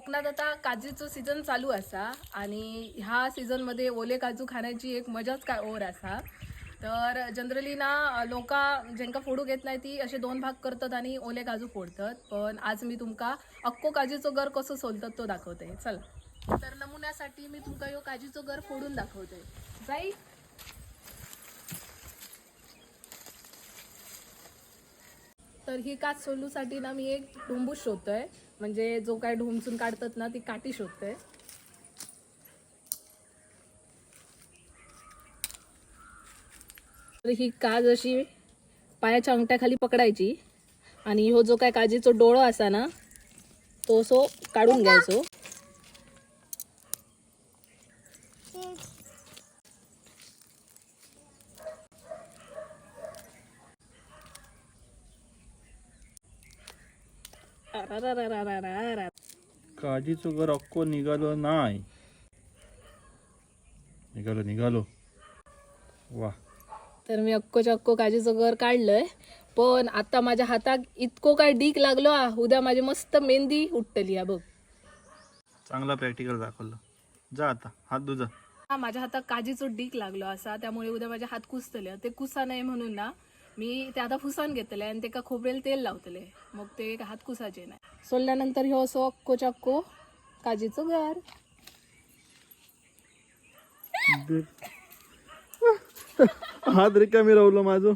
कोकणात आता काजूचो सीझन चालू असा आणि ह्या सीझनमध्ये ओले काजू खाण्याची एक मजाच काय और असा. तर जनरली ना लोक ज्यांका फोडूक येत नाही ती असे दोन भाग करतात आणि ओले काजू फोडतात. पण आज मी तुमका अक्को काजूचो गर कसं सोलतात तो दाखवते. चला, तर नमुन्यासाठी मी तुमका यो काजूचो गर फोडून दाखवते. जाई. तर ही काच सोलूसाठी ना मी एक डुंबूस शोधतोय, म्हणजे जो काय ढोमचून काढतात ना ती काठी शोधतोय. तर ही काज अशी पायाच्या अंगठ्याखाली पकडायची आणि ह्यो जो काय काजीचो डोळो असा ना तो सो काढून घ्यायचो. काजीचो गर अक्को निघालो नाही. निघालो वा. तर मी अक्कोच्या अक्को काजीचं गर काढलंय. पण आता माझ्या हाताक इतको काय डीक लागलो उद्या माझी मस्त मेहंदी उठतली बघ. चांगला प्रॅक्टिकल दाखवलं. जा आता हात धुजा. माझ्या हातात काजीचो डीक लागलो असा, त्यामुळे उद्या माझे हात कुसतले. ते कुसा नाही म्हणून ना मी ते आता फुसान घेतले आणि ते खोबरेल तेल लावतले, मग ते हात कुसाचे नाही. सोलल्यानंतर ह्यो असो अक्कोच्या अक्को काजीचं गर. हात रिकामी राहुलो माझं.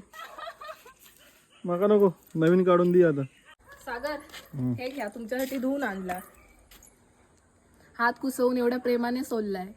मका नको, नवीन काढून दे आता. सागर, हे घ्या तुमच्यासाठी धुवून आणला. हात कुसवून एवढ्या प्रेमाने सोललाय.